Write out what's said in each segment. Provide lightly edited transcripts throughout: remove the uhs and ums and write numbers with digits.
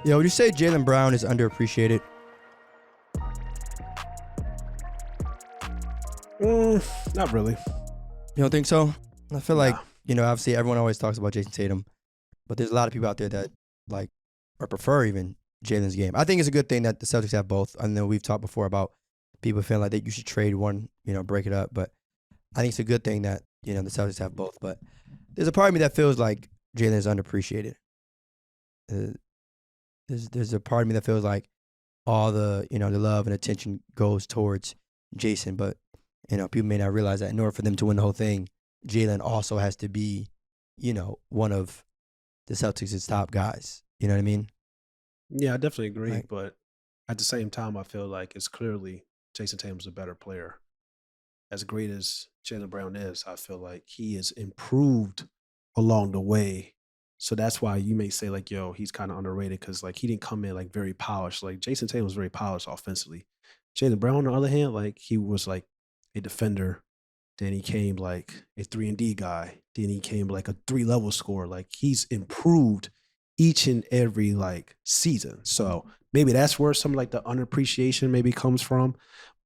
Yeah, would you say Jaylen Brown is underappreciated? Not really. You don't think so? I feel like, Nah. Obviously everyone always talks about Jayson Tatum, but there's a lot of people out there that like or prefer even Jalen's game. I think it's a good thing that the Celtics have both. I know we've talked before about people feeling like that you should trade one, break it up, but I think it's a good thing that, the Celtics have both. But there's a part of me that feels like Jalen is underappreciated. Uh, there's a part of me that feels like all the love and attention goes towards Jayson, but people may not realize that in order for them to win the whole thing, Jaylen also has to be, one of the Celtics' top guys. You know what I mean? Yeah, I definitely agree. Like, But at the same time, I feel like it's clearly Jason Tatum's a better player. As great as Jaylen Brown is, I feel like he is improved along the way. So that's why you may say like, yo, he's kind of underrated because like he didn't come in like very polished. Like Jason Tatum was very polished offensively. Jaylen Brown, on the other hand, like he was like a defender. Then he came like a 3-and-D guy. Then he came like a three-level scorer. Like he's improved each and every like season. So maybe that's where some like the unappreciation maybe comes from.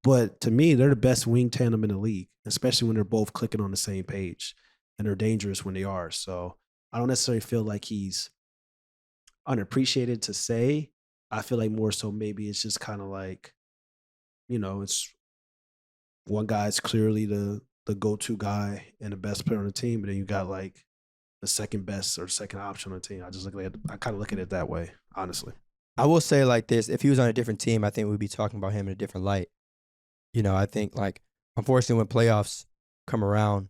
But to me, they're the best wing tandem in the league, especially when they're both clicking on the same page, and they're dangerous when they are. So I don't necessarily feel like he's unappreciated to say. I feel like more so maybe it's just kind of like, it's one guy's clearly the go-to guy and the best player on the team, but then you got like the second best or second option on the team. I kind of look at it that way, honestly. I will say like this: if he was on a different team, I think we'd be talking about him in a different light. I think like unfortunately when playoffs come around,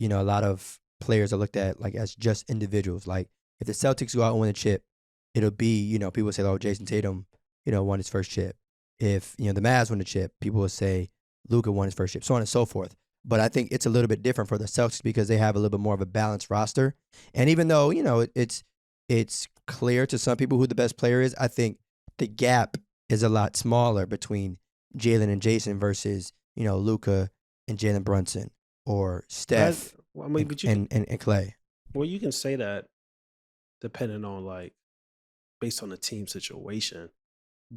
a lot of players are looked at like as just individuals. Like if the Celtics go out and win a chip, it'll be, people say, oh, Jason Tatum, won his first chip. If, the Mavs win the chip, people will say Luka won his first chip, so on and so forth. But I think it's a little bit different for the Celtics because they have a little bit more of a balanced roster. And even though, it's clear to some people who the best player is, I think the gap is a lot smaller between Jaylen and Jayson versus, Luka and Jalen Brunson or Steph Well, I mean, but and Clay. well, you can say that depending on like based on the team situation,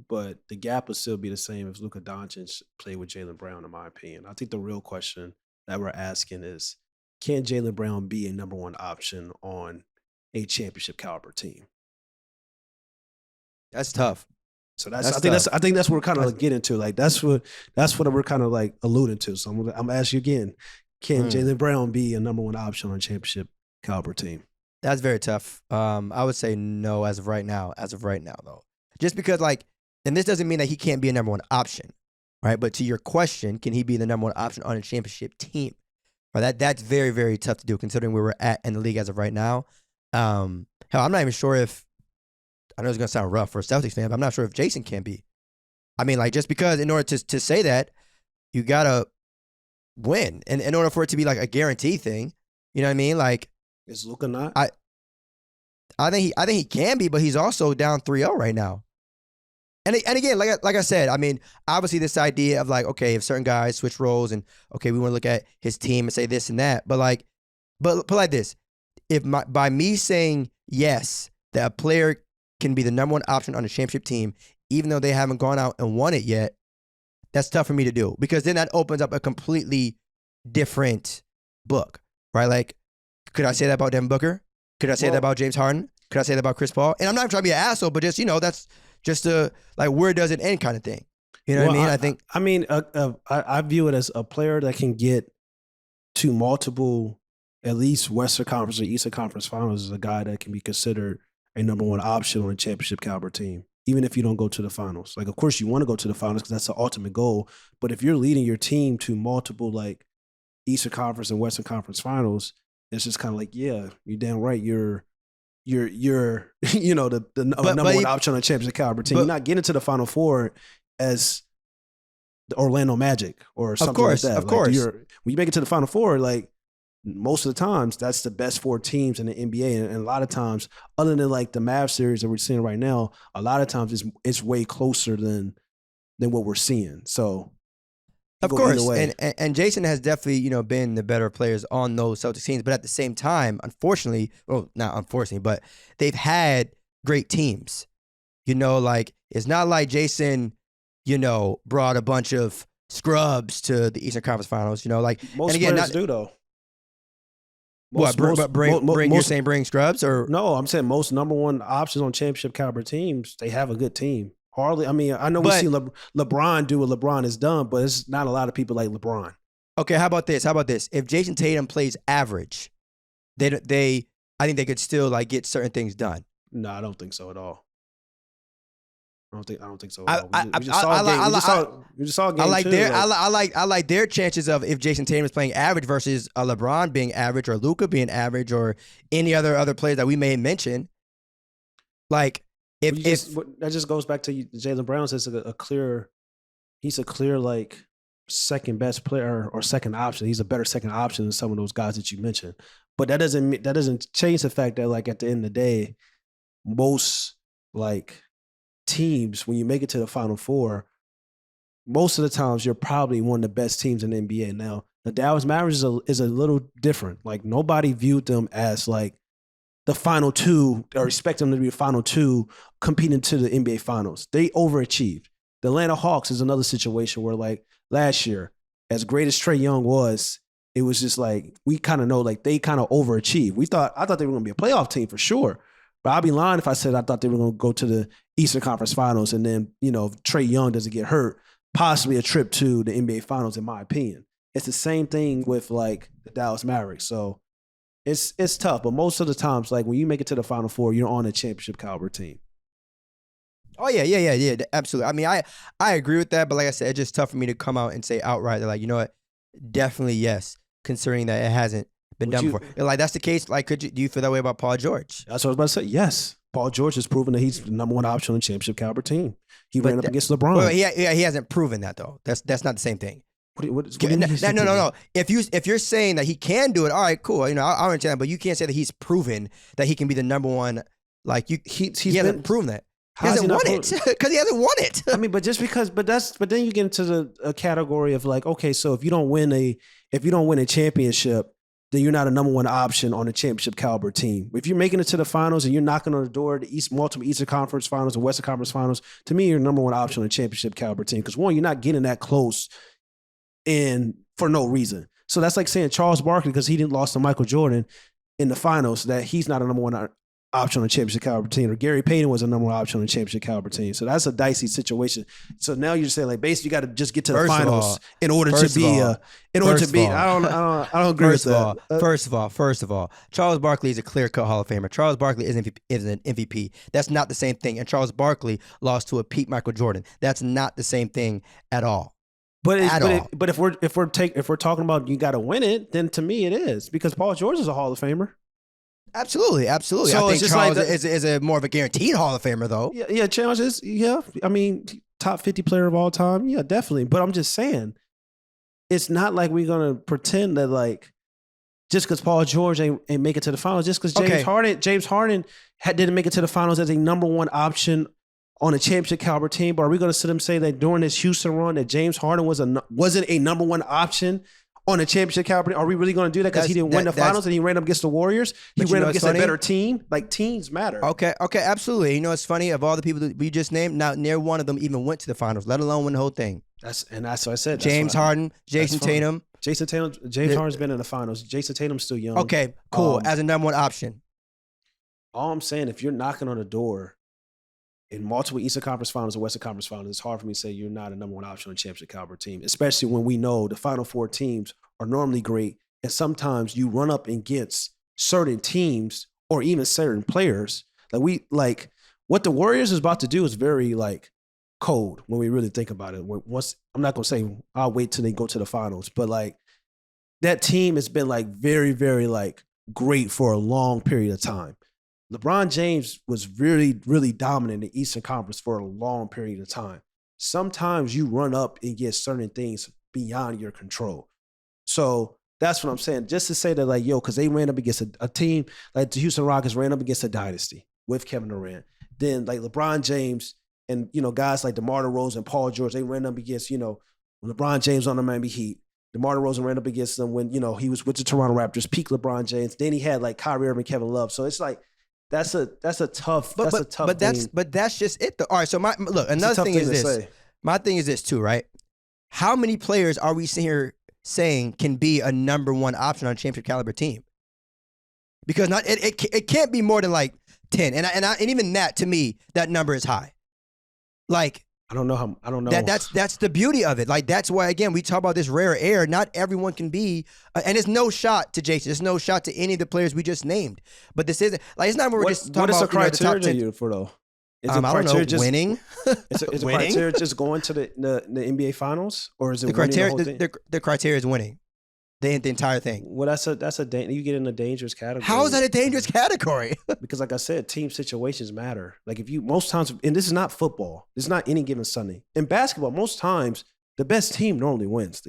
but the gap would still be the same if Luka Doncic played with Jaylen Brown, in my opinion. I think the real question that we're asking is, can Jaylen Brown be a number one option on a championship caliber team? That's tough. So That's I think that's what we're kind of That's- like getting to. Like that's what we're kind of like alluding to. So I'm gonna ask you again: can Mm. Jaylen Brown be a number one option on a championship caliber team? That's very tough. I would say no as of right now. As of right now, though, just because like, and this doesn't mean that he can't be a number one option, right? But to your question, can he be the number one option on a championship team? Right, that's very very tough to do considering where we're at in the league as of right now. Hell, I'm not even sure if I know it's gonna sound rough for a Celtics fan, but I'm not sure if Jayson can be. I mean, like just because in order to say that, you gotta win, and in order for it to be like a guarantee thing, you know what I mean? Like Is Luka not? I think he can be, but he's also down 3-0 right now. And again, like I said, I mean, obviously this idea of like, okay, if certain guys switch roles and okay, we want to look at his team and say this and that, but like, but put like this, if by me saying yes, that a player can be the number one option on a championship team, even though they haven't gone out and won it yet, that's tough for me to do because then that opens up a completely different book, right? Like, could I say that about Devin Booker? Could I say that about James Harden? Could I say that about Chris Paul? And I'm not trying to be an asshole, but just, that's just a, like, where does it end kind of thing. You know what I mean? I mean, I view it as a player that can get to multiple, at least Western Conference or Eastern Conference Finals is a guy that can be considered a number one option on a championship caliber team, even if you don't go to the finals. Like, of course, you want to go to the finals because that's the ultimate goal. But if you're leading your team to multiple, like, Eastern Conference and Western Conference Finals, it's just kind of like, yeah, you're damn right. You're the number one option on a championship caliber team. You're not getting to the Final Four as the Orlando Magic or something like that. Of course. When you make it to the Final Four, like most of the times, that's the best four teams in the NBA. And a lot of times, other than like the Mavs series that we're seeing right now, a lot of times it's way closer than what we're seeing. So of course, and Jayson has definitely, been the better players on those Celtics teams. But at the same time, unfortunately, well, not unfortunately, but they've had great teams. You know, like it's not like Jayson, brought a bunch of scrubs to the Eastern Conference Finals. Like, and Most again, players not do though. what, but you're saying bring scrubs or No, I'm saying most number one options on championship caliber teams, they have a good team. Hardly, I mean, I know we but see LeBron do what LeBron has done, but it's not a lot of people like LeBron. okay, how about this? If Jayson Tatum plays average, I think they could still like get certain things done. No, I don't think so at all. I don't think so I at all. We just saw game two. I like their chances of if Jayson Tatum is playing average versus a LeBron being average or Luka being average or any other players that we may mention. Like if that just goes back to Jaylen Brown says he's a clear like second best player or second option. He's a better second option than some of those guys that you mentioned. But that doesn't change the fact that like at the end of the day, most like teams, when you make it to the Final Four, most of the times you're probably one of the best teams in the NBA. Now, the Dallas Mavericks is a little different. Like nobody viewed them as like the final two or expect them to be the final two competing to the NBA Finals. They overachieved. The Atlanta Hawks is another situation where like last year, as great as Trae Young was, it was just like we kind of know like they kind of overachieved. I thought they were going to be a playoff team for sure. But I'd be lying if I said I thought they were going to go to the Eastern Conference Finals and then, if Trae Young doesn't get hurt, possibly a trip to the NBA Finals, in my opinion. It's the same thing with, like, the Dallas Mavericks. So it's tough. But most of the times, like, when you make it to the Final Four, you're on a championship caliber team. Oh, yeah, absolutely. I mean, I agree with that. But like I said, it's just tough for me to come out and say outright that, like, you know what, definitely yes, considering that it hasn't been done before. Like that's the case. Like, do you feel that way about Paul George? That's what I was about to say. Yes, Paul George has proven that he's the number one option on the championship caliber team. He ran up against LeBron. Well, he hasn't proven that though. That's not the same thing. What do you mean No. If you're saying that he can do it, all right, cool. I understand that, but you can't say that he's proven that he can be the number one. Like he hasn't proven that. He hasn't won it because he hasn't won it. I mean, but then you get into a category of like, okay, so if you don't win a championship, then you're not a number one option on a championship caliber team. If you're making it to the finals and you're knocking on the door of the multiple Eastern Conference Finals or Western Conference Finals, to me, you're number one option on a championship caliber team. Because one, you're not getting that close and for no reason. So that's like saying Charles Barkley, because he didn't lost to Michael Jordan in the finals, that he's not a number one option on a championship caliber team, or Gary Payton was a number one option on a championship caliber team. So that's a dicey situation. So now you're just saying like basically you got to just get to the finals in order to be I don't agree with that. First of all, Charles Barkley is a clear-cut Hall of Famer. Charles Barkley is an MVP. That's not the same thing. And Charles Barkley lost to a peak Michael Jordan. That's not the same thing at all. But if we're talking about you got to win it, then to me it is, because Paul George is a Hall of Famer. Absolutely. So I think Charles is a more of a guaranteed Hall of Famer, though. Yeah, Charles is. Yeah, I mean, top 50 player of all time. Yeah, definitely. But I'm just saying, it's not like we're gonna pretend that like just because Paul George ain't make it to the finals, just because James Harden didn't make it to the finals as a number one option on a championship caliber team. But are we gonna sit and say that during this Houston run that James Harden wasn't a number one option on a championship caliber? Are we really going to do that because he didn't win the finals and he ran up against the Warriors? He ran up against a better team. Like, teams matter. Okay, absolutely. You know, it's funny, of all the people that we just named, not near one of them even went to the finals, let alone win the whole thing. That's what I said. James Harden, Jayson Tatum. James Harden's been in the finals. Jayson Tatum's still young. Okay, cool. As a number one option. All I'm saying, if you're knocking on the door in multiple Eastern Conference Finals or Western Conference Finals, it's hard for me to say you're not a number one option on a championship caliber team, especially when we know the Final Four teams are normally great, and sometimes you run up against certain teams or even certain players. Like what the Warriors is about to do is very like cold when we really think about it. I'm not gonna say I'll wait till they go to the finals, but like that team has been like very, very like great for a long period of time. LeBron James was really, really dominant in the Eastern Conference for a long period of time. Sometimes you run up and get certain things beyond your control. So that's what I'm saying. Just to say that, like, because they ran up against a team, like the Houston Rockets ran up against a dynasty with Kevin Durant. Then, like, LeBron James and, guys like DeMar DeRozan and Paul George, they ran up against, LeBron James on the Miami Heat. DeMar DeRozan ran up against them when, he was with the Toronto Raptors, peak LeBron James. Then he had, like, Kyrie Irving, Kevin Love. So it's like, That's a tough But thing. that's just it though. All right, so look, It's a another tough thing thing is to this. say. My thing is this too, right? How many players are we sitting here saying can be a number one option on a championship caliber team? Because it can't be more than like 10. And even that, to me, that number is high. Like, I don't know. That's the beauty of it. Like, that's why, again, we talk about this rare air. Not everyone can be, and it's no shot to Jayson. It's no shot to any of the players we just named. But this isn't, like, it's not what we're just talking about. What is the criteria criteria for, though? Is I don't know, just winning? Is the criteria just going to the NBA Finals? Or is it the criteria? winning the whole thing? The criteria is winning. The entire thing. Well, that's you get in a dangerous category. How is that a dangerous category? Because, like I said, team situations matter. Like, if you most times, and this is not football. This is not any given Sunday. In basketball, most times the best team normally wins.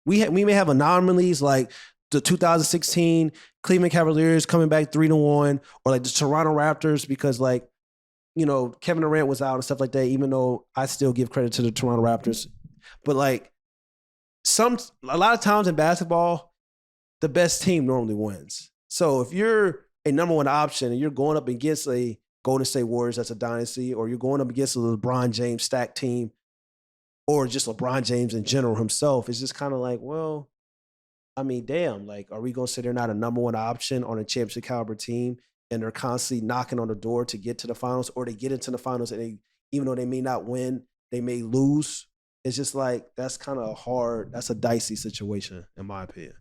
We may have anomalies like the 2016 Cleveland Cavaliers coming back 3-1, or like the Toronto Raptors because like Kevin Durant was out and stuff like that. Even though I still give credit to the Toronto Raptors, but like. A lot of times in basketball, the best team normally wins. So if you're a number one option and you're going up against a Golden State Warriors that's a dynasty, or you're going up against a LeBron James stacked team, or just LeBron James in general himself, it's just kind of like, well, I mean, damn, like, are we going to say they're not a number one option on a championship caliber team and they're constantly knocking on the door to get to the finals, or they get into the finals and even though they may not win, they may lose? It's just like, that's kind of hard. That's a dicey situation, in my opinion.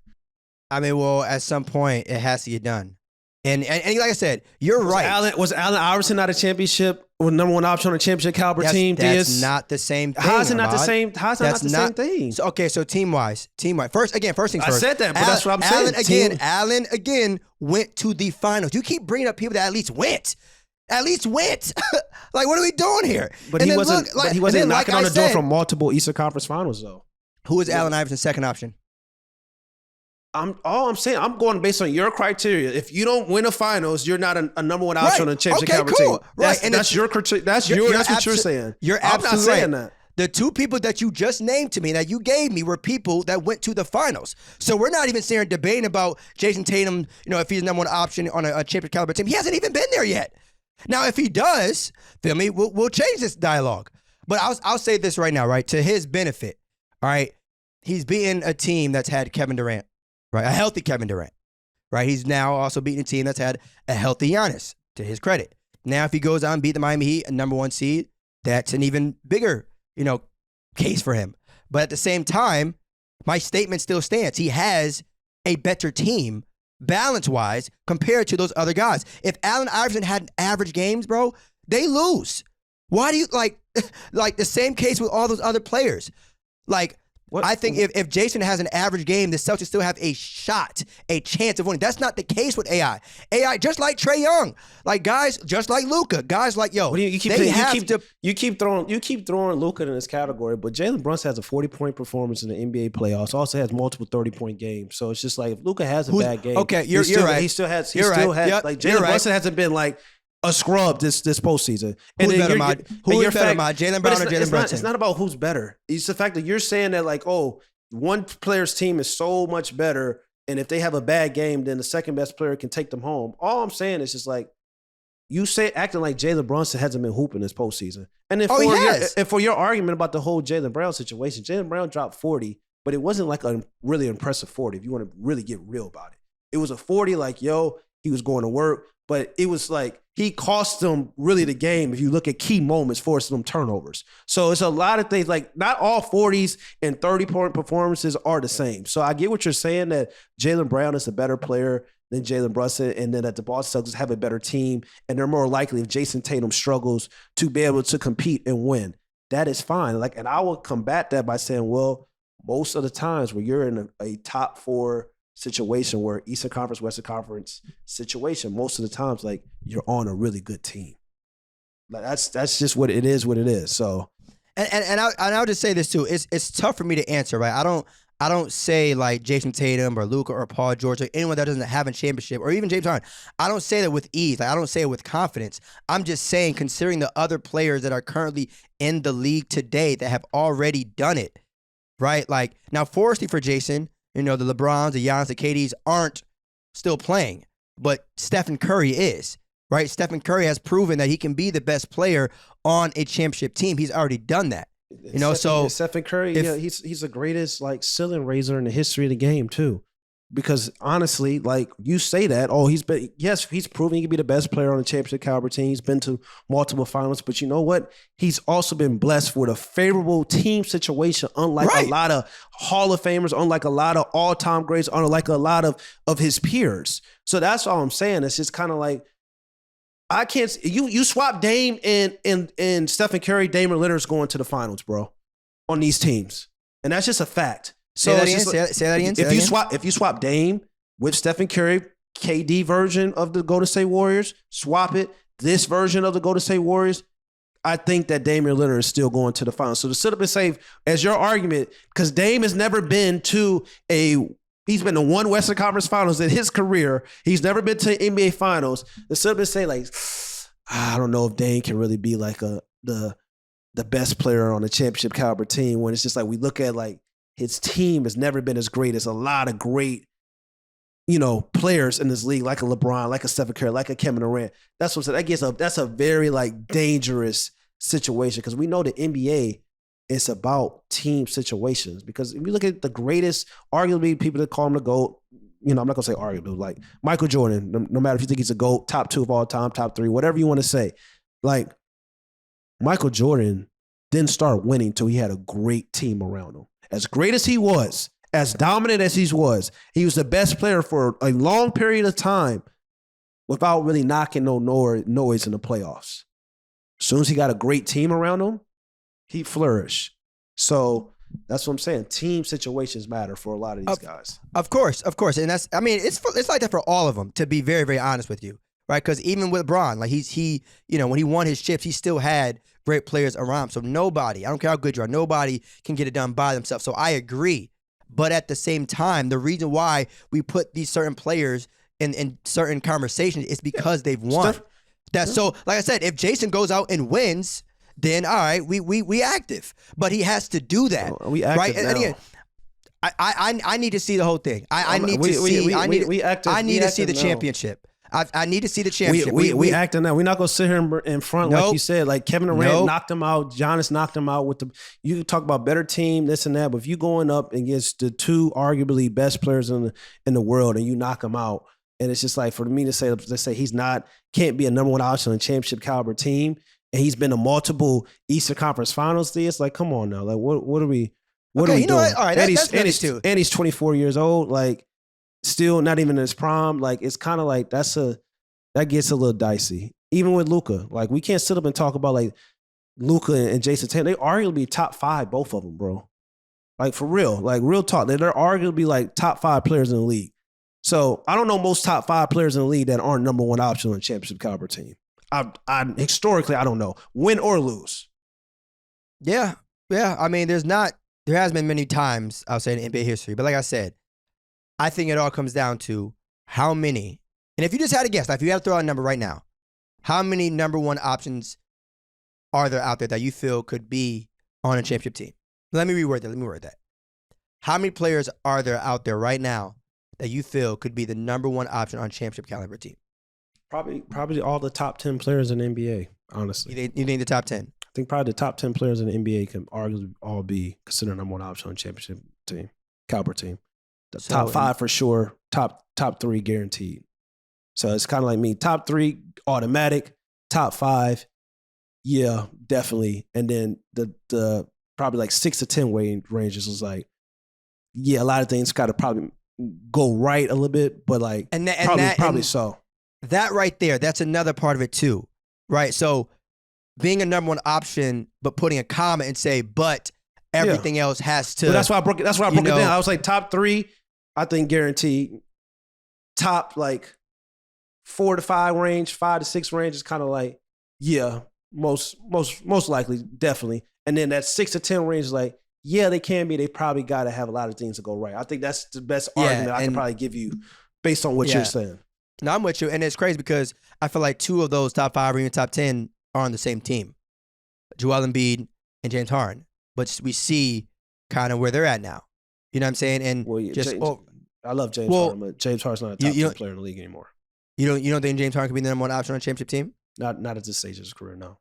I mean, well, at some point, it has to get done. And like I said, you're right. Was Allen Iverson not a championship or number one option on a championship caliber team? That's not the same thing. How is it not the same? How is that not the same thing? So, okay, so team-wise. First things first. I said that, but that's what I'm saying. Allen again went to the finals. You keep bringing up people that at least went. Like, what are we doing here? But he wasn't. But he wasn't knocking on the door from multiple Eastern Conference Finals, though. Who is Allen Iverson's second option? I'm saying I'm going based on your criteria. If you don't win a finals, you're not a number one option on a championship caliber team. Right, that's your criteria. That's what you're saying. You're absolutely I'm not saying that. The two people that you just named to me, that you gave me, were people that went to the finals. So we're not even sitting debating about Jayson Tatum, if he's number one option on a championship caliber team. He hasn't even been there yet. Now, if he does, feel me, we'll change this dialogue. But I'll say this right now, right? To his benefit, all right? He's beaten a team that's had Kevin Durant, right? A healthy Kevin Durant, right? He's now also beating a team that's had a healthy Giannis, to his credit. Now, if he goes out and beat the Miami Heat, a number one seed, that's an even bigger, case for him. But at the same time, my statement still stands. He has a better team balance-wise compared to those other guys. If Allen Iverson had average games, bro, they lose. Why do you, like the same case with all those other players? Like, I think if Jayson has an average game, the Celtics still have a chance of winning. That's not the case with AI. AI, just like Trae Young, like guys, just like Luka, guys like you keep throwing Luka in this category, but Jaylen Brown has a 40-point performance in the NBA playoffs. Also has multiple 30-point games. So it's just like, if Luka has a bad game, okay, you're right. He still has. Yep, like Jaylen Brunson hasn't been like a scrub this postseason. Who's better, Jaylen Brown or Jalen Brunson? It's not about who's better. It's the fact that you're saying that, like, oh, one player's team is so much better, and if they have a bad game, then the second best player can take them home. All I'm saying is just like, you acting like Jaylen Brunson hasn't been hooping this postseason. And then for your argument about the whole Jaylen Brown situation, Jaylen Brown dropped 40, but it wasn't like a really impressive 40 if you want to really get real about it. It was a 40 like, he was going to work, but it was like, he cost them really the game if you look at key moments, forcing them turnovers. So it's a lot of things, like not all 40s and 30-point performances are the same. So I get what you're saying, that Jaylen Brown is a better player than Jalen Brunson, and then that the Boston Celtics have a better team, and they're more likely, if Jayson Tatum struggles, to be able to compete and win. That is fine. Like, and I will combat that by saying, well, most of the times where you're in a top four situation, where Eastern Conference, Western Conference situation, most of the times, like, you're on a really good team. Like, that's just what it is. So, and I'll just say this too. It's tough for me to answer, right? I don't say like Jayson Tatum or Luka or Paul George or anyone that doesn't have a championship, or even James Harden. I don't say that with ease. Like, I don't say it with confidence. I'm just saying, considering the other players that are currently in the league today that have already done it, right? Like, now, fortunately for Jayson, the LeBrons, the Giannis, the KDs aren't still playing, but Stephen Curry is, right? Stephen Curry has proven that he can be the best player on a championship team. He's already done that. Stephen Curry, he's the greatest like ceiling raiser in the history of the game too. Because honestly, like you say that, he's proven he can be the best player on the championship caliber team. He's been to multiple finals, but you know what? He's also been blessed with a favorable team situation, unlike a lot of Hall of Famers, unlike a lot of all-time greats, unlike a lot of his peers. So that's all I'm saying. It's just kind of like I can't. You swap Dame and Stephen Curry, Damian Lillard's going to the finals, bro, on these teams, and that's just a fact. So say that again. If you swap Dame with Stephen Curry, KD version of the Golden State Warriors, swap it this version of the Golden State Warriors, I think that Damian Lillard is still going to the finals. So to sit up and say, as your argument, because Dame has never been to he's been to one Western Conference Finals in his career. He's never been to NBA Finals. To sit up and say like, I don't know if Dame can really be like the best player on a championship caliber team when it's just like we look at like his team has never been as great as a lot of great, players in this league, like a LeBron, like a Stephen Curry, like a Kevin Durant. That's what I'm saying. That's a very like dangerous situation because we know the NBA is about team situations. Because if you look at the greatest, arguably people that call him the GOAT, I'm not gonna say arguably, like Michael Jordan. No matter if you think he's a GOAT, top 2 of all time, top 3, whatever you want to say, like Michael Jordan didn't start winning until he had a great team around him. As great as he was, as dominant as he was the best player for a long period of time without really knocking no noise in the playoffs. As soon as he got a great team around him, he flourished. So that's what I'm saying. Team situations matter for a lot of these guys. Of course. And it's like that for all of them, to be very, very honest with you, right? Because even with LeBron, like he when he won his chips, he still had great players around him. So nobody, I don't care how good you are, nobody can get it done by themselves. So I agree. But at the same time, the reason why we put these certain players in certain conversations is because they've won. So, like I said, if Jayson goes out and wins, then all right, we active. But he has to do that. We active right? Now. And again, I need to see the whole thing. I need to see the championship. I need to see the championship. We acting now. We're not gonna sit here in front like you said. Like Kevin Durant knocked him out. Giannis knocked him out with the. You can talk about better team, this and that, but if you going up against the 2 arguably best players in the world and you knock them out, and it's just like for me to say, let's say he's can't be a number 1 option on a championship caliber team, and he's been to multiple Eastern Conference Finals. It's like, come on now, like what are we? What are we doing? All right, and he's 24 years old. Like. Still not even in his prime. Like it's kind of like that gets a little dicey. Even with Luka, like we can't sit up and talk about like Luka and Jayson Tatum. They arguably top 5, both of them, bro. Like for real, like real talk. They're arguably like top 5 players in the league. So I don't know most top 5 players in the league that aren't number 1 option on a championship caliber team. I historically I don't know, win or lose. Yeah. I mean, there has been many times I'll say in NBA history, but like I said. I think it all comes down to how many, and if you just had a guess, like if you had to throw out a number right now, how many number 1 options are there out there that you feel could be on a championship team? Let me reword that. How many players are there out there right now that you feel could be the number 1 option on a championship caliber team? Probably all the top 10 players in the NBA, honestly. You think the top 10? I think probably the top 10 players in the NBA can arguably all be considered number 1 option on a championship team, caliber team. Top 5 for sure. Top 3 guaranteed. So it's kind of like me. Top 3 automatic. Top 5, yeah, definitely. And then the probably like 6 to 10 ranges was like, yeah, a lot of things got to probably go right a little bit, but like probably so. That right there, that's another part of it too, right? So being a number 1 option, but putting a comma and say, but everything else has to. But that's why I broke it. That's why I broke it down. I was like top 3. I think guaranteed. Top like 4 to 5 range, 5 to 6 range is kind of like, yeah, most likely, definitely. And then that 6 to 10 range is like, yeah, they can be. They probably got to have a lot of things to go right. I think that's the best argument I can probably give you based on what you're saying. No, I'm with you. And it's crazy because I feel like 2 of those top 5 or even top 10 are on the same team. Joel Embiid and James Harden. But we see kind of where they're at now. You know what I'm saying? And I love James Harden, but James Harden's not a top 10 player in the league anymore. You don't think James Harden could be the number one option on a championship team? Not at this stage of his career, no.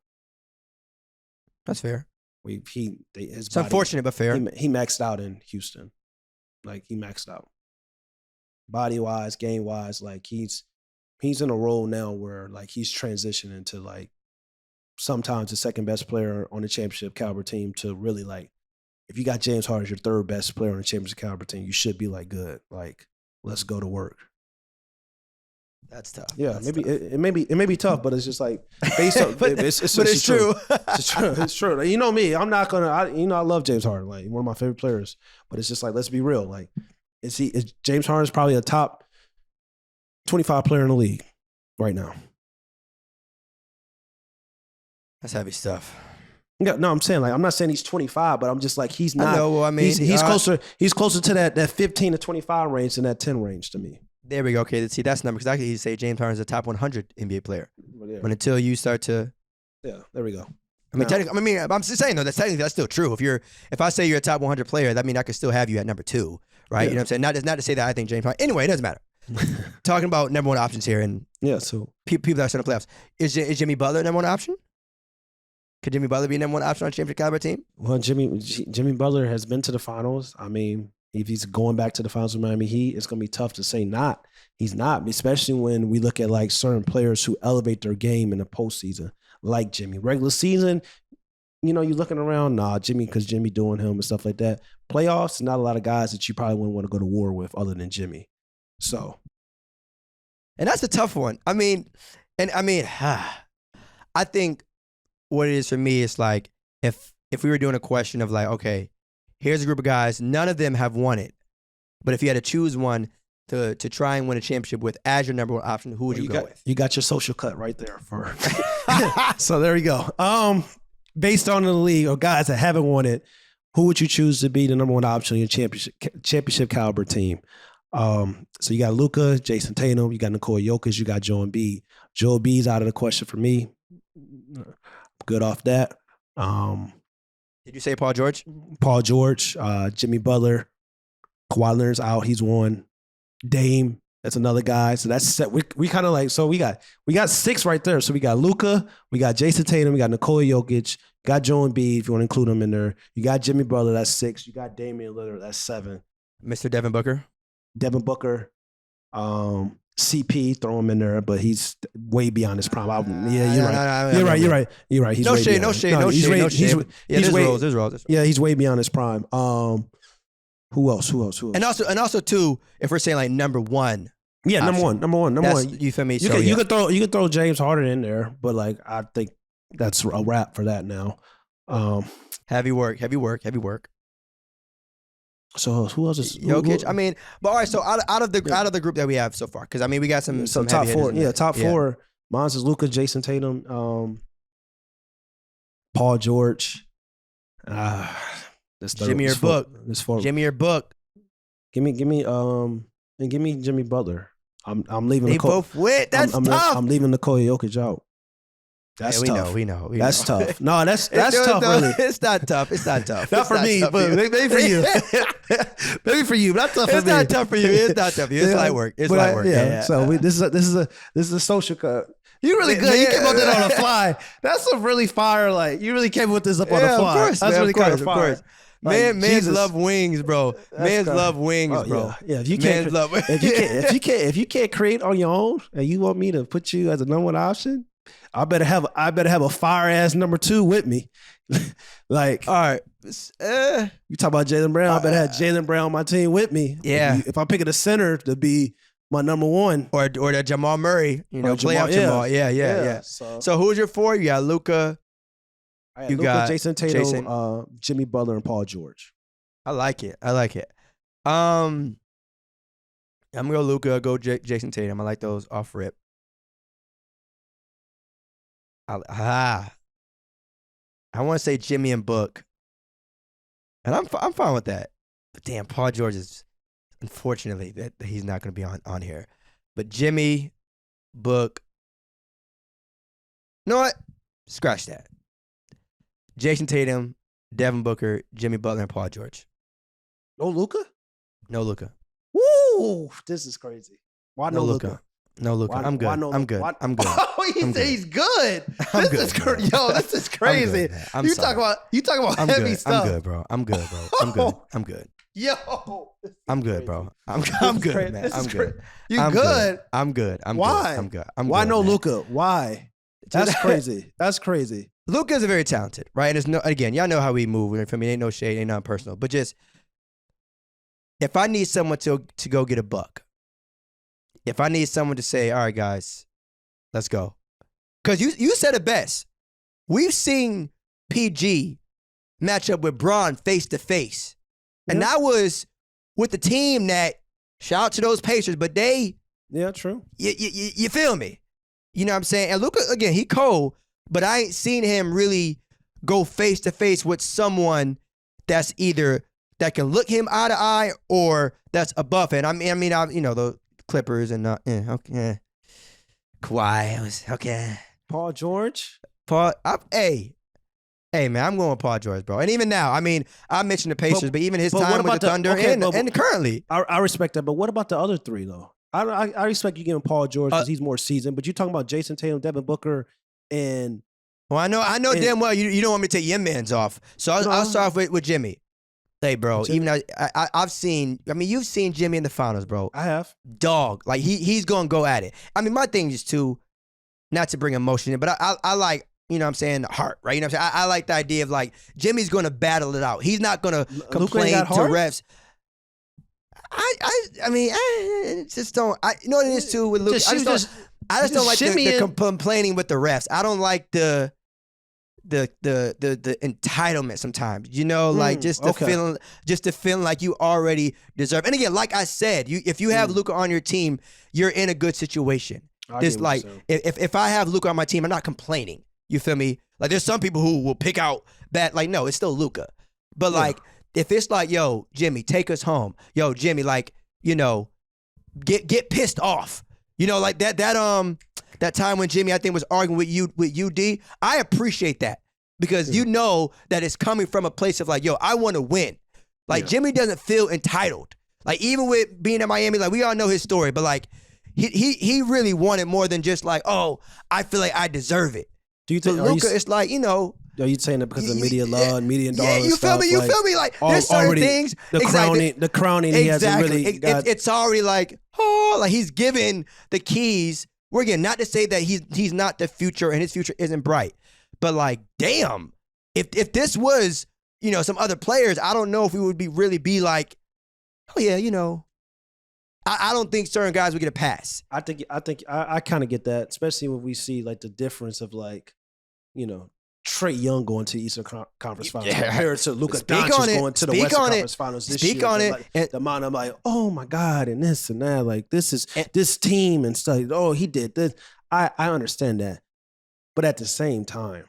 That's fair. It's unfortunate, but fair. He maxed out in Houston. Like, he maxed out. Body-wise, game-wise, like, he's in a role now where, like, he's transitioning to, like, sometimes the second best player on the championship caliber team to really, like, if you got James Harden as your third best player on the championship caliber team, you should be, like, good. Like, let's go to work. That's tough. Yeah, That's maybe tough. It may be tough, but it's just like based on it's true. It's true. Like, you know me, I'm not gonna. I love James Harden, like one of my favorite players. But it's just like, let's be real. Like, is James Harden's probably a top 25 player in the league right now? That's heavy stuff. Yeah, no, I'm saying, like, I'm not saying he's 25, but I'm just like, he's not. I know. Well, I mean, he's closer. He's closer to that 15 to 25 range than that 10 range to me. There we go. Okay, see, that's the number, because I could say James Harden is a top 100 NBA player. But yeah. But until you start to, Yeah, there we go. I mean, I'm just saying though, that's still true. If I say you're a top 100 player, that means I could still have you at number 2, right? Yeah. You know what I'm saying? Not to say that I think James Harden. Anyway, it doesn't matter. Talking about number one options here, and Yeah, so people that are in the playoffs, is Jimmy Butler number one option? Could Jimmy Butler be number one option on a championship caliber team? well, Jimmy Butler has been to the finals. I mean, if he's going back to the finals with Miami Heat, it's gonna be tough to say not. He's not, especially when we look at, like, certain players who elevate their game in the postseason, like Jimmy. Regular season, you know, you're looking around, Jimmy, because Jimmy doing him and stuff like that. Playoffs, not a lot of guys that you probably wouldn't want to go to war with other than Jimmy. So, And that's a tough one. I think what it is for me is like, if we were doing a question of like, okay, here's a group of guys, none of them have won it, but if you had to choose one to try and win a championship with as your number one option, who would you go with? You got your social cut right there for. So there we go. Based on the league or guys that haven't won it, who would you choose to be the number one option in your championship caliber team? So you got Luka, Jayson Tatum, you got Nikola Jokic, you got Joel Embiid. Joel Embiid's out of the question for me. Good off that. Did you say Paul George? Paul George, Jimmy Butler, Kawhi Leonard's out. He's one. Dame, that's another guy. So that's set. We kind of like, so we got 6 right there. So we got Luka, we got Jayson Tatum, we got Nikola Jokic, got Joel Embiid if you want to include him in there. You got Jimmy Butler, that's 6. You got Damian Lillard, that's 7. Mr. Devin Booker? Devin Booker, CP, throw him in there, but he's way beyond his prime. You're right. He's No way shade, beyond. no shade, no shade. There's roles. Yeah, he's way beyond his prime. Who else? And also too, if we're saying like number one. Yeah, option, number one. You feel me? You could throw James Harden in there, but like, I think that's a wrap for that now. Heavy work. So who else is Jokic? I mean, but all right. So out of the group that we have so far, because I mean, we got some top heavy 4. hitters in Top there. 4. Mine's is Luka, Jayson Tatum, Paul George. Jimmy or Book. Jimmy or Book. Give me Jimmy Butler. I'm leaving. They both win. That's tough. I'm leaving Nikola Jokic out. That's tough. We know. That's tough. No, that's tough. Really, it's not tough. Not for me, but maybe for you. Maybe for you, but not tough for me. It's not tough for you. It's not tough for you. It's light work. It's light work. Yeah. So this is a social cut. You really good. You came up with that on the fly. That's some really fire. Like, you really came with this up on the fly. Of course, that's really kind of fire. Like, Man's love wings, bro. Man's love wings, bro. Yeah. If you can't create on your own, and you want me to put you as a number one option, I better have a fire ass number 2 with me. Like, all right, you talk about Jaylen Brown. I better have Jaylen Brown on my team with me. Yeah. If I'm picking a center to be my number 1, or the Jamal Murray, playoff Jamal. Yeah. So who's your 4? You got Luka. You got Jayson Tatum, Jimmy Butler, and Paul George. I like it. I'm gonna go Luka, go Jayson Tatum. I like those off rip. I want to say Jimmy and Book, and I'm fine with that. But damn, Paul George is, unfortunately, that he's not going to be on here. But Jimmy, Book, you know what? Scratch that. Jayson Tatum, Devin Booker, Jimmy Butler, and Paul George. No Luka? No Luka. Woo! This is crazy. Why no Luka? No, Luka. I'm good. Why no? I'm good. Why, I'm good. Oh, I'm good. he's good. I'm This good, is man. yo. This is crazy. man. I'm you sorry. talk about I'm heavy good. stuff. I'm good, bro. I'm good, bro. I'm good. I'm good. Yo, this is I'm good, crazy. bro. I'm This good, is man. This I'm is good. You I'm good? I'm good. I'm Why? good. I'm good. I'm Why good, no man. Luka? Why? That's crazy. That's crazy. Luka's very talented, right? And it's no, again, y'all know how we move. For me, ain't no shade, ain't nothing personal. But just if I need someone to go get a buck, if I need someone to say, all right, guys, let's go. Because you said it best. We've seen PG match up with Braun face to face. And that was with the team that, shout out to those Pacers, but they, True. you feel me? You know what I'm saying? And Luka, again, he cold, but I ain't seen him really go face to face with someone that's either that can look him eye to eye or that's above it. I mean, the Clippers and okay, Kawhi was okay. Paul George. Hey, man, I'm going with Paul George, bro. And even now, I mean, I mentioned the Pacers, but even his time with the Thunder and currently, I respect that. But what about the other three though? I respect you giving Paul George because he's more seasoned. But you're talking about Jayson Tatum, Devin Booker, and well, I know damn well you don't want me to take your man's off. So I'll start off with Jimmy. Hey, bro, Jimmy? Even I've seen. I mean, you've seen Jimmy in the finals, bro. I have. Dog, like he's gonna go at it. I mean, my thing is too, not to bring emotion in, but I like. You know what I'm saying? Heart, right? You know what I'm saying? I like the idea of like Jimmy's going to battle it out. He's not going to complain to refs. I mean, just don't. You know what it is too with Luke. I just don't like the complaining with the refs. I don't like the entitlement sometimes. You know, like just the feeling like you already deserve. And again, like I said, if you have Luka on your team, you're in a good situation. This like if I have Luka on my team, I'm not complaining. You feel me? Like there's some people who will pick out that, like, no, it's still Luka. But like, if it's like, yo, Jimmy, take us home. Yo, Jimmy, like, you know, get pissed off. You know, like that time when Jimmy, I think, was arguing with UD. I appreciate that because you know that it's coming from a place of like, yo, I want to win. Like Jimmy doesn't feel entitled. Like even with being in Miami, like we all know his story, but like he really wanted more than just like, oh, I feel like I deserve it. Do you think Luka? It's like, you know. Are you saying that because of media law and media and all that you feel me? You feel me? Like there's certain things. The crowning. He hasn't really. It's already like, oh, like he's given the keys. We're again not to say that he's not the future and his future isn't bright, but like, damn, if this was, you know, some other players, I don't know if we would really be like, oh yeah, you know. I don't think certain guys would get a pass. I think I kind of get that, especially when we see like the difference of like, you know, Trae Young going to the Eastern Conference Finals compared to Luka Doncic going to the Western Conference Finals this year. Speak on it. Like, the amount of like, oh my God, and this and that, like this team and stuff. Oh, he did this. I understand that, but at the same time,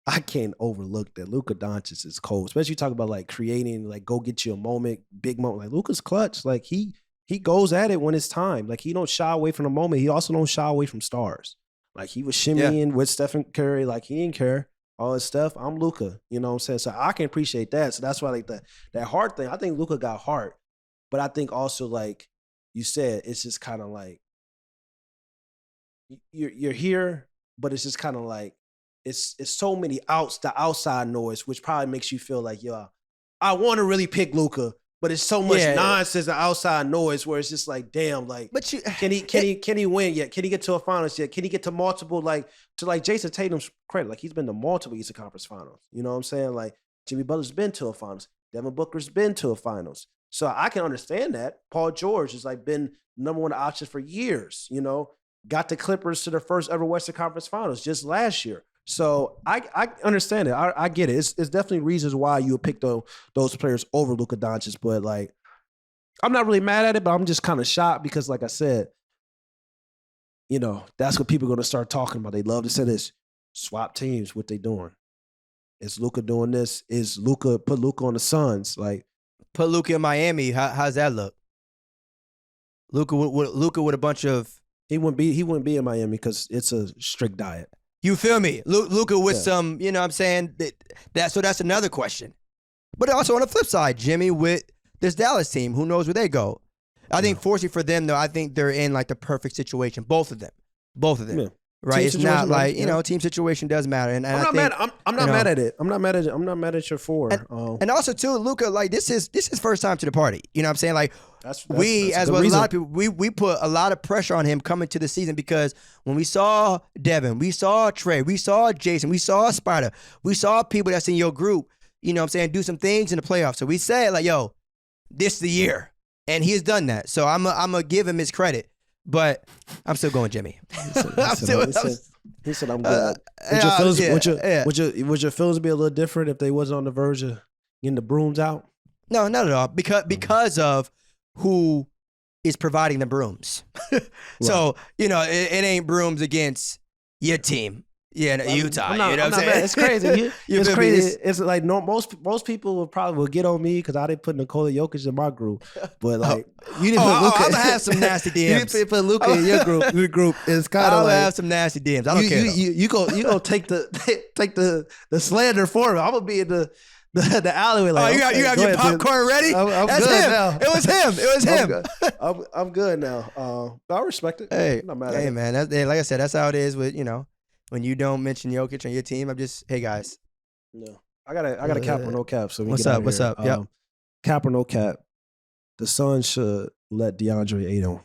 I can't overlook that Luka Doncic is cold. Especially you talk about like creating, like go get you a moment, big moment. Like Luka's clutch. Like he goes at it when it's time. Like he don't shy away from the moment. He also don't shy away from stars. Like he was shimmying with Stephen Curry. Like he didn't care all his stuff. I'm Luka. You know what I'm saying? So I can appreciate that. So that's why like that heart thing. I think Luka got heart, but I think also like you said, it's just kind of like you're here, but it's just kind of like it's so many the outside noise, which probably makes you feel like, yo, I want to really pick Luka. But it's so much nonsense and outside noise where it's just like, damn, like, but can he win yet? Can he get to a finals yet? Can he get to multiple, like, to like Jayson Tatum's credit? Like he's been to multiple Eastern Conference Finals. You know what I'm saying? Like Jimmy Butler's been to a finals. Devin Booker's been to a finals. So I can understand that. Paul George has like been number one option for years. You know, got the Clippers to their first ever Western Conference Finals just last year. So I understand it. I get it. It's definitely reasons why you would pick those players over Luka Doncic. But like, I'm not really mad at it, but I'm just kind of shocked because, like I said, you know, that's what people are going to start talking about. They love to say this: swap teams. What they doing? Is Luka doing this? Is Luka put Luka on the Suns? Like put Luka in Miami. How's that look? Luka with a bunch of he wouldn't be in Miami because it's a strict diet. You feel me? Luka with some, you know what I'm saying? So that's another question. But also on the flip side, Jimmy with this Dallas team, who knows where they go? I think fortunately for them, though, I think they're in like the perfect situation. Both of them. Yeah. Right? Team it's not like, matters, team situation does matter. And I'm I not think, mad. I'm not mad at it. I'm not mad at your four. And also, too, Luka, like, this is first time to the party. You know what I'm saying? Like, that's as well as a lot of people, we put a lot of pressure on him coming to the season because when we saw Devin, we saw Trey, we saw Jayson, we saw Spider, we saw people that's in your group, you know what I'm saying, do some things in the playoffs. So we said, like, yo, this is the year. And he has done that. So I'm going to give him his credit. But I'm still going Jimmy. He said, I'm good. Would your feelings be a little different if they wasn't on the verge of getting the brooms out? No, not at all. Because of who is providing the brooms. So, it ain't brooms against your team. Yeah, Utah. You know what I'm saying? Mad. It's crazy. It's crazy. It's like most people will get on me because I didn't put Nikola Jokic in my group. But like you didn't put Luka. I'm gonna have some nasty DMs. You didn't put Luka in your group. Your group is kind of like have some nasty DMs. I don't care. You go take the slander for me. I'm gonna be in the alleyway. Like, you got your popcorn ready? I'm That's good him. now. It was him. I'm good now. I respect it. Hey, I'm not mad at it. Man. Like I said, that's how it is with when you don't mention Jokic on your team. I'm just, hey guys. No, I got a cap or no cap. So what's up? What's up? Yep. Cap or no cap. The Suns should let DeAndre Ayton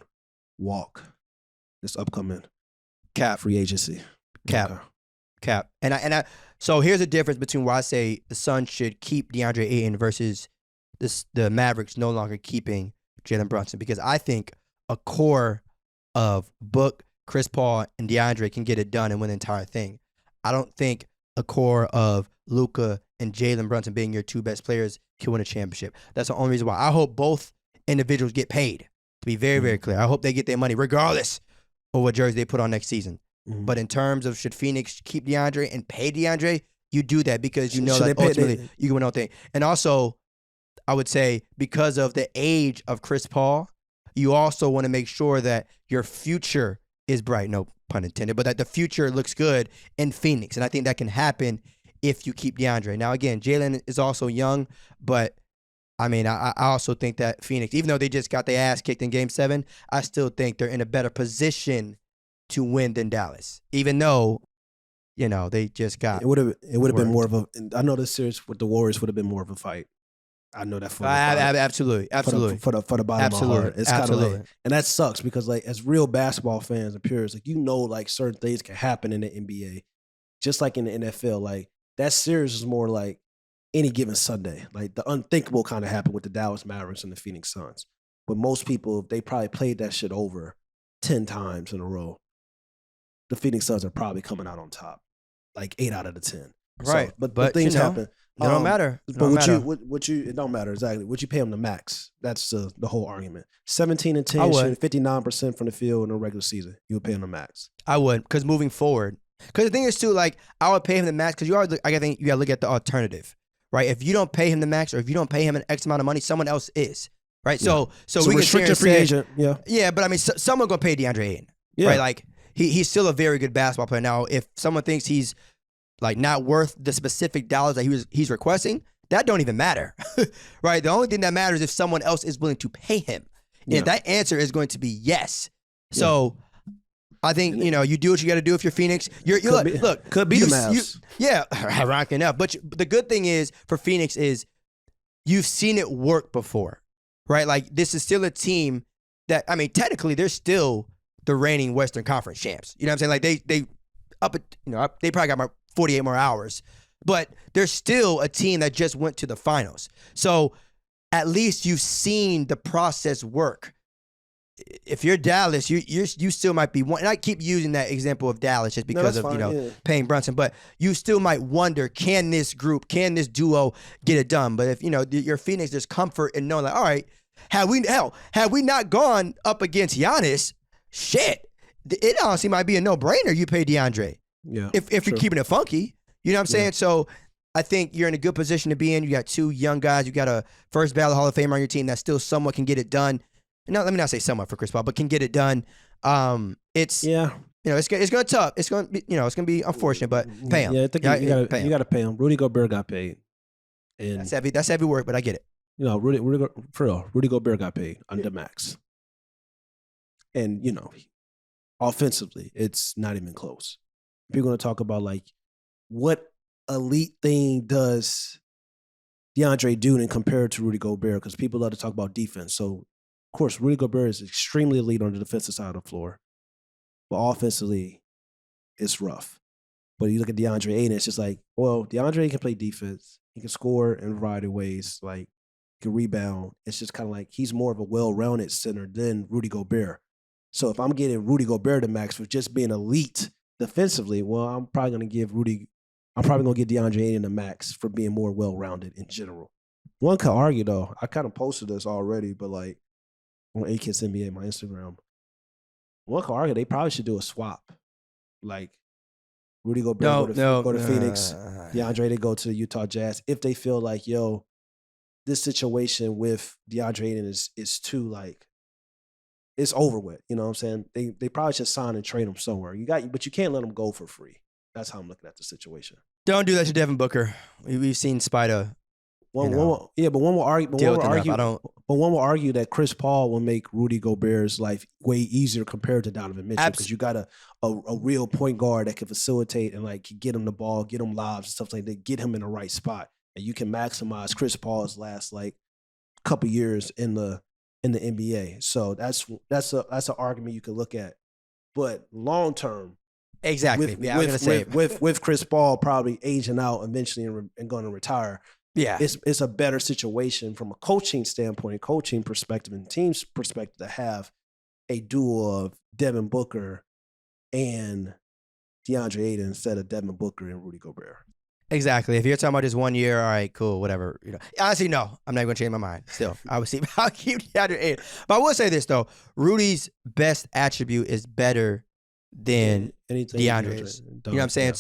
walk this upcoming cap free agency. Cap. And I. So here's the difference between why I say the Suns should keep DeAndre Ayton versus the Mavericks no longer keeping Jaylen Brunson, because I think a core of Book, Chris Paul, and DeAndre can get it done and win the entire thing. I don't think a core of Luka and Jaylen Brunson being your two best players can win a championship. That's the only reason why. I hope both individuals get paid, to be very, very clear. I hope they get their money regardless of what jersey they put on next season. Mm-hmm. But in terms of should Phoenix keep DeAndre and pay DeAndre, you do that because you know that ultimately you can win the whole thing. And also, I would say because of the age of Chris Paul, you also want to make sure that your future is bright, no pun intended, but that the future looks good in Phoenix. And I think that can happen if you keep DeAndre. Now, again, Jaylen is also young, but I mean, I also think that Phoenix, even though they just got their ass kicked in Game 7, I still think they're in a better position to win than Dallas, even though, they just got it would have been more of a. I know this series with the Warriors would have been more of a fight. I know that for absolutely for the bottom of my heart. It's kind of like, and that sucks because like as real basketball fans and purists, like like certain things can happen in the NBA, just like in the NFL. Like that series is more like any given Sunday. Like the unthinkable kind of happened with the Dallas Mavericks and the Phoenix Suns. But most people, they probably played that shit over 10 times in a row. The Phoenix Suns are probably coming out on top, like 8 out of the 10. Right, so, but things happen. It don't matter. It don't matter exactly. Would you pay them the max? That's the whole argument. 17 and 10, shooting 59% from the field in a regular season. You would pay him the max. I would, because moving forward, because the thing is too, like I would pay him the max because I think you got to look at the alternative, right? If you don't pay him the max, or if you don't pay him an X amount of money, someone else is, right? Yeah. So we restricted free agent, yeah. But I mean, someone gonna pay DeAndre Ayton, right? Like he's still a very good basketball player. Now, if someone thinks he's like not worth the specific dollars that he's requesting, that don't even matter, right? The only thing that matters is if someone else is willing to pay him. Yeah. And that answer is going to be yes. So I think, you do what you got to do if you're Phoenix. Could be the Mavs. Ironic enough. But the good thing is for Phoenix is you've seen it work before, right? Like this is still a team that, I mean, technically they're still the reigning Western Conference champs. You know what I'm saying? Like they probably got 48 more hours, but they're still a team that just went to the finals. So at least you've seen the process work. If you're Dallas, you still might be one. And I keep using that example of Dallas just because paying Brunson, but you still might wonder, can this duo get it done? But if your Phoenix, there's comfort in knowing, like, all right, had we not gone up against Giannis, shit, it honestly might be a no-brainer. You pay DeAndre. Yeah. If you're keeping it funky, you know what I'm saying? So I think you're in a good position to be in. You got two young guys. You got a first ballot Hall of Famer on your team that still somewhat can get it done. No, let me not say somewhat for Chris Paul, but can get it done. It's going to tough. It's going to be, it's going to be unfortunate, but pay him. Yeah, I think you got to pay him. Rudy Gobert got paid. And that's heavy work, but I get it. Rudy Gobert got paid under max. And, offensively, it's not even close. If you're going to talk about like what elite thing does DeAndre do and compare it to Rudy Gobert, because people love to talk about defense. So, of course, Rudy Gobert is extremely elite on the defensive side of the floor. But offensively, it's rough. But you look at DeAndre Ayton, it's just like, well, DeAndre can play defense. He can score in a variety of ways. Like, he can rebound. It's just kind of like he's more of a well-rounded center than Rudy Gobert. So if I'm getting Rudy Gobert the max for just being elite defensively, well, I'm probably going to give DeAndre Ayton the max for being more well-rounded in general. One could argue, though, I kind of posted this already, but like on AKIDS NBA, my Instagram, one could argue they probably should do a swap. Like, Rudy Gobert go to Phoenix, DeAndre they go to the Utah Jazz. If they feel like, this situation with DeAndre Ayton is too like, it's over with. You know what I'm saying? They probably should sign and trade him somewhere. But you can't let him go for free. That's how I'm looking at the situation. Don't do that to Devin Booker. We've seen Spider. But one will argue that Chris Paul will make Rudy Gobert's life way easier compared to Donovan Mitchell, because you got a real point guard that can facilitate and like get him the ball, get him lobs and stuff like that, get him in the right spot, and you can maximize Chris Paul's last like couple years in the NBA. So that's an argument you can look at, but long term. Exactly. With Chris Paul probably aging out eventually and going to retire. Yeah, it's a better situation from a coaching standpoint, coaching perspective, and team's perspective to have a duo of Devin Booker and DeAndre Ayton instead of Devin Booker and Rudy Gobert. Exactly. If you're talking about just 1 year, all right, cool, whatever. Honestly, no, I'm not going to change my mind. Still, I'll keep DeAndre Ayton. But I will say this though: Rudy's best attribute is better than DeAndre's. You know what I'm saying?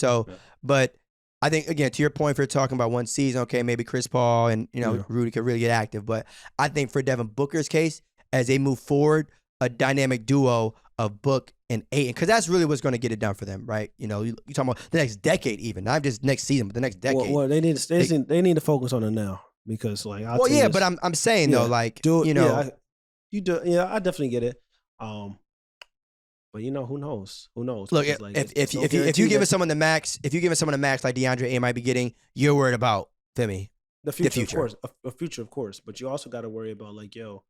But I think, again, to your point, if you're talking about one season, okay, maybe Chris Paul and, Rudy could really get active. But I think for Devin Booker's case, as they move forward, a dynamic duo of Book and Ayton, because that's really what's going to get it done for them, right? You're talking about the next decade even, not just next season, but the next decade. Well, they need to focus on it now, because like, but I'm saying though, like, I definitely get it. But who knows? Who knows? Look, if you give someone the max, like DeAndre Ayton might be getting, you're worried about the future. Of course, a future, of course. But you also got to worry about like, you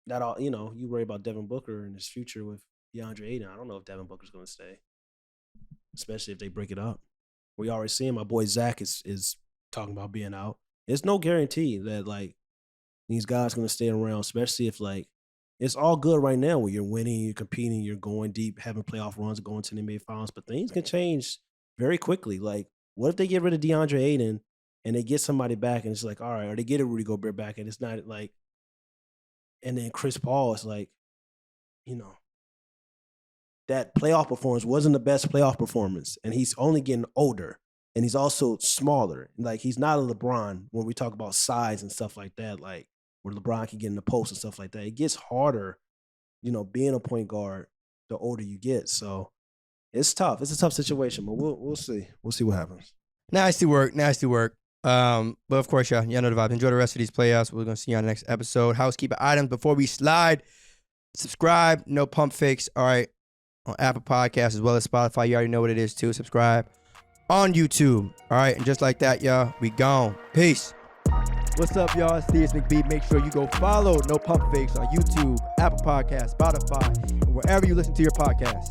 worry about Devin Booker and his future with DeAndre Ayton. I don't know if Devin Booker's going to stay, especially if they break it up. We already seen my boy Zach is talking about being out. There's no guarantee that like these guys going to stay around, especially if like. It's all good right now where you're winning, you're competing, you're going deep, having playoff runs, going to the NBA Finals, but things can change very quickly. Like, what if they get rid of DeAndre Ayton and they get somebody back and it's like, all right, or they get a Rudy Gobert back and it's not like, and then Chris Paul is like, that playoff performance wasn't the best playoff performance, and he's only getting older, and he's also smaller. Like, he's not a LeBron when we talk about size and stuff like that, like, where LeBron can get in the post and stuff like that. It gets harder, being a point guard the older you get. So it's tough. It's a tough situation, but we'll see. We'll see what happens. Nasty work. But of course, y'all know the vibe. Enjoy the rest of these playoffs. We're going to see you on the next episode. Housekeeping items before we slide. Subscribe. No pump fakes. All right. On Apple Podcasts as well as Spotify. You already know what it is too. Subscribe. On YouTube. All right. And just like that, y'all, we gone. Peace. What's up, y'all? It's Theus McBee. Make sure you go follow No Pump Fakes on YouTube, Apple Podcasts, Spotify, and wherever you listen to your podcasts.